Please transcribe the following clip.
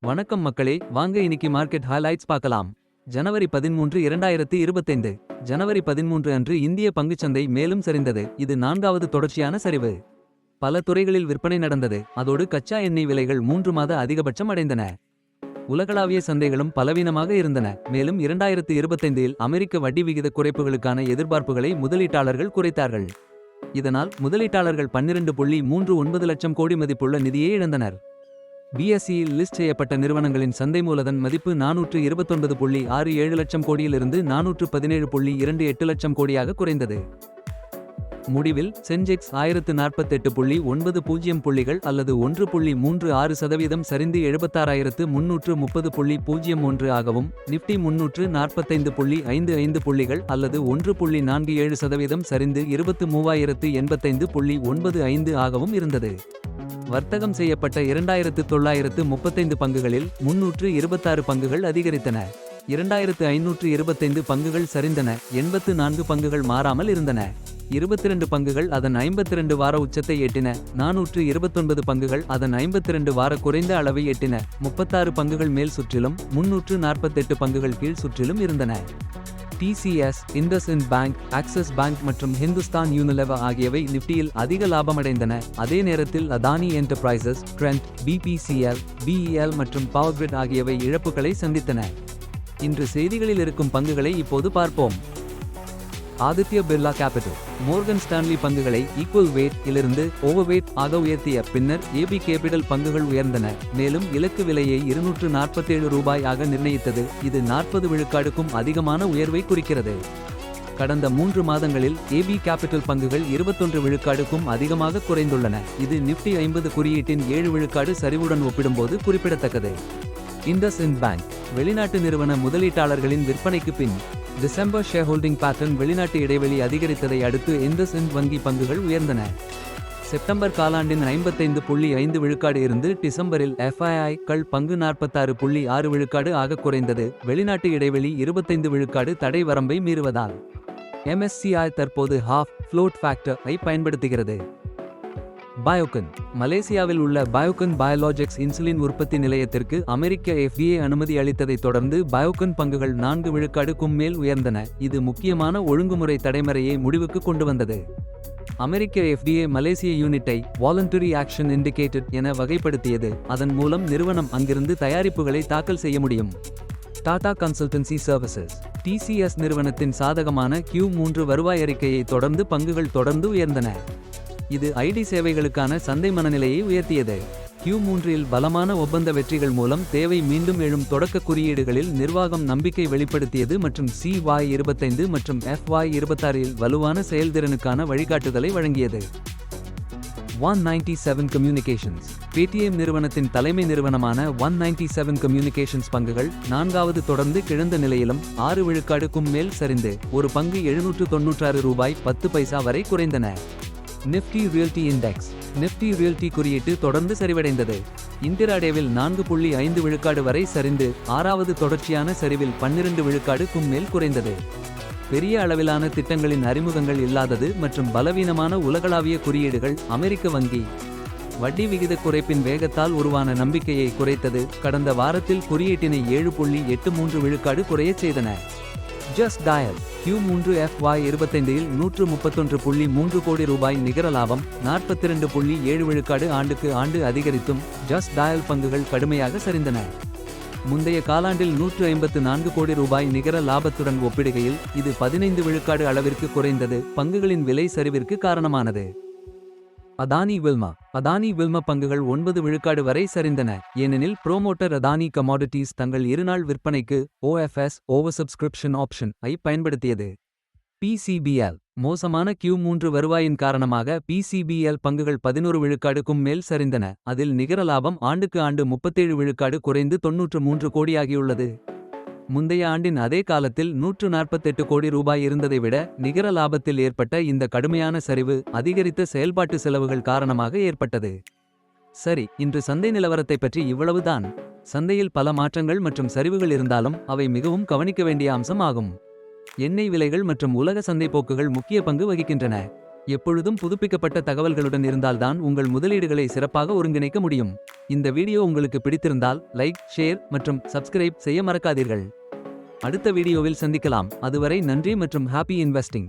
வணக்கம் மக்களே, வாங்க இன்னைக்கு மார்க்கெட் ஹைலைட்ஸ் பார்க்கலாம். ஜனவரி 13 2025. ஜனவரி 13 அன்று இந்திய பங்குச்சந்தை மேலும் சரிந்தது. இது நான்காவது தொடர்ச்சியான சரிவு. பல துறைகளில் விற்பனை நடந்தது. அதோடு கச்சா எண்ணெய் விலைகள் 3 மாத அதிகபட்சம் அடைந்தன. உலகளாவிய சந்தைகளும் பலவீனமாக இருந்தன. மேலும் 2025இல் அமெரிக்க வட்டி விகித குறைப்புகளுக்கான எதிர்பார்ப்புகளை முதலீட்டாளர்கள் குறைத்தார்கள். இதனால் முதலீட்டாளர்கள் 12.39 லட்சம் கோடி மதிப்புள்ள நிதியை இழந்தனர். பிஎஸ்சியில் லிஸ்ட் செய்யப்பட்ட நிறுவனங்களின் சந்தை மூலதன் மதிப்பு 429.67 லட்சம் கோடியிலிருந்து 417.28 லட்சம் கோடியாக குறைந்தது. முடிவில் சென்செக்ஸ் 1048.90 புள்ளிகள் அல்லது 1.36% சரிந்து 76,330.01 ஆகவும், நிப்டி 345.55 புள்ளிகள் அல்லது 1.47% சரிந்து 23,085.95 ஆகவும் இருந்தது. வர்த்தகம் செய்யப்பட்ட 2935 பங்குகளில் 326 பங்குகள் அதிகரித்தன. 2525 பங்குகள் சரிந்தன. 84 பங்குகள் மாறாமல் இருந்தன. 22 பங்குகள் அதன் 52 வார உச்சத்தை எட்டின. 429 பங்குகள் அதன் 52 வார குறைந்த அளவை எட்டின. 36 பங்குகள் மேல் சுற்றிலும் 348 பங்குகள் கீழ் சுற்றிலும் இருந்தன. TCS, IndusInd Bank, axis bank மற்றும் ஹிந்துஸ்தான் யூனிலிவர் ஆகியவை நிப்டியில் அதிக லாபமடைந்தன. அதே நேரத்தில் Adani enterprises, trend, BPCL, BEL மற்றும் பவர்கிரிட் ஆகியவை இழப்புகளை சந்தித்தன. இன்று செய்திகளில் இருக்கும் பங்குகளை இப்போது பார்ப்போம். Aditya Birla capital Morgan Stanley பங்குகளை ஈக்குவல் வெயிட் இலிருந்து ஓவர்வெயிட் ஆக உயர்த்திய பின்னர் AB கேபிட்டல் பங்குகள் உயர்ந்தன. மேலும் இலக்கு விலையை 247 ரூபாய் ஆக நிர்ணயித்தது. இது 40 விழுக்காடுக்கும் அதிகமான உயர்வை குறிக்கிறது. கடந்த 3 மாதங்களில் AB கேபிட்டல் பங்குகள் 21 விழுக்காடுக்கும் அதிகமாக குறைந்துள்ளன. இது நிப்டி 50 குறியீட்டின் 7 விழுக்காடு சரிவுடன் ஒப்பிடும்போது குறிப்பிடத்தக்கது. IndusInd Bank வெளிநாட்டு நிறுவன முதலீட்டாளர்களின் விற்பனைக்கு பின் டிசம்பர் ஷேர்ஹோல்டிங் பேட்டர்ன் வெளிநாட்டு இடைவெளி அதிகரித்ததை அடுத்து IndusInd வங்கி பங்குகள் உயர்ந்தன. செப்டம்பர் காலாண்டின் 55.5 விழுக்காடு இருந்து டிசம்பரில் FII கள் பங்கு 46.6 விழுக்காடு ஆக குறைந்தது. வெளிநாட்டு இடைவெளி 25 விழுக்காடு தடை வரம்பை மீறுவதால் MSCI தற்போது ஹாஃப் ஃப்ளோட் ஃபேக்டர் ஐ பயன்படுத்துகிறது. பயோகன் மலேசியாவில் உள்ள பயோகன் பயாலஜிக்ஸ் இன்சுலின் உற்பத்தி நிலையத்திற்கு அமெரிக்க FDA அனுமதி அளித்ததை தொடர்ந்து பயோகன் பங்குகள் 4 விழுக்காடுக்கும் மேல் உயர்ந்தன. இது முக்கியமான ஒழுங்குமுறை தடைமுறையை முடிவுக்கு கொண்டு வந்தது. அமெரிக்க FDA மலேசிய யூனிட்டை வாலண்டரி ஆக்ஷன் இண்டிகேட்டட் என வகைப்படுத்தியது. அதன் மூலம் நிறுவனம் அங்கிருந்து தயாரிப்புகளை தாக்கல் செய்ய முடியும். டாடா கன்சல்டன்சி சர்வீசஸ் TCS நிறுவனத்தின் சாதகமான Q3 வருவாய் அறிக்கையை தொடர்ந்து பங்குகள் தொடர்ந்து உயர்ந்தன. இது ஐடி சேவைகளுக்கான சந்தை மனநிலையை உயர்த்தியது. Q3இல் பலமான ஒப்பந்த வெற்றிகள் மூலம் தேவை மீண்டும் எழும் தொடக்க குறியீடுகளில் நிர்வாகம் நம்பிக்கை வெளிப்படுத்தியது மற்றும் CY25 மற்றும் FY26இல் வலுவான செயல்திறனுக்கான வழிகாட்டுதலை வழங்கியது. 197 கம்யூனிகேஷன்ஸ் பேடிஎம் நிறுவனத்தின் தலைமை நிறுவனமான 197 கம்யூனிகேஷன்ஸ் பங்குகள் 4வது தொடர்ந்து கிழந்த நிலையிலும் 6 விழுக்காடுக்கும் மேல் சரிந்து ஒரு பங்கு 796 ரூபாய் 10 பைசா வரை குறைந்தன. Nifty realty index Nifty realty குறியீட்டு தொடர்ந்து சரிவடைந்தது. இன்டிராடேவில் 4.5 விழுக்காடு வரை சரிந்து 6வது தொடர்ச்சியான சரிவில் 12 விழுக்காடுக்கும் மேல் குறைந்தது. பெரிய அளவிலான திட்டங்களின் அறிமுகங்கள் இல்லாதது மற்றும் பலவீனமான உலகளாவிய குறியீடுகள் அமெரிக்க வங்கி வட்டி விகித குறைப்பின் வேகத்தால் உருவான நம்பிக்கையை குறைத்தது. கடந்த வாரத்தில் குறியீட்டினை 7.83 விழுக்காடு குறையச் செய்தன. ஜஸ்ட் டயல் Q3 FY25இல் 131.3 கோடி ரூபாய் நிகர லாபம் 42.7 விழுக்காடு ஆண்டுக்கு ஆண்டு அதிகரித்தும் ஜஸ்ட் டயல் பங்குகள் கடுமையாக சரிந்தன. முந்தைய காலாண்டில் 154 கோடி ரூபாய் நிகர லாபத்துடன் ஒப்பிடுகையில் இது 15 விழுக்காடு அளவிற்கு குறைந்தது. பங்குகளின் விலை சரிவிற்கு காரணமானது. அதானி வில்மா பங்குகள் 9 விழுக்காடு வரை சரிந்தன. ஏனெனில் புரோமோட்டர் அதானி கமாடிட்டீஸ் தங்கள் இருநாள் விற்பனைக்கு OFS ஓவர் சப்ஸ்கிரிப்ஷன் ஆப்ஷன் ஐ பயன்படுத்தியது. PCBL மோசமான Q3 வருவாயின் காரணமாக PCBL பங்குகள் 11 விழுக்காடுக்கும் மேல் சரிந்தன. அதில் நிகர லாபம் ஆண்டுக்கு ஆண்டு 37 விழுக்காடு குறைந்து 93 கோடியாகியுள்ளது. முந்தைய ஆண்டின் அதே காலத்தில் 148 கோடி ரூபாய் இருந்ததை விட நிகர லாபத்தில் ஏற்பட்ட இந்த கடுமையான சரிவு அதிகரித்த செயல்பாட்டு செலவுகள் காரணமாக ஏற்பட்டது. சரி, இன்று சந்தை நிலவரத்தை பற்றி இவ்வளவுதான். சந்தையில் பல மாற்றங்கள் மற்றும் சரிவுகள் இருந்தாலும் அவை மிகவும் கவனிக்க வேண்டிய அம்சம் ஆகும். எண்ணெய் விலைகள் மற்றும் உலக சந்தை போக்குகள் முக்கிய பங்கு வகிக்கின்றன. எப்பொழுதும் புதுப்பிக்கப்பட்ட தகவல்களுடன் இருந்தால்தான் உங்கள் முதலீடுகளை சிறப்பாக ஒருங்கிணைக்க முடியும். இந்த வீடியோ உங்களுக்கு பிடித்திருந்தால் லைக், ஷேர் மற்றும் சப்ஸ்கிரைப் செய்ய மறக்காதீர்கள். அடுத்த வீடியோவில் சந்திக்கலாம். அதுவரை நன்றி மற்றும் ஹாப்பி இன்வெஸ்டிங்.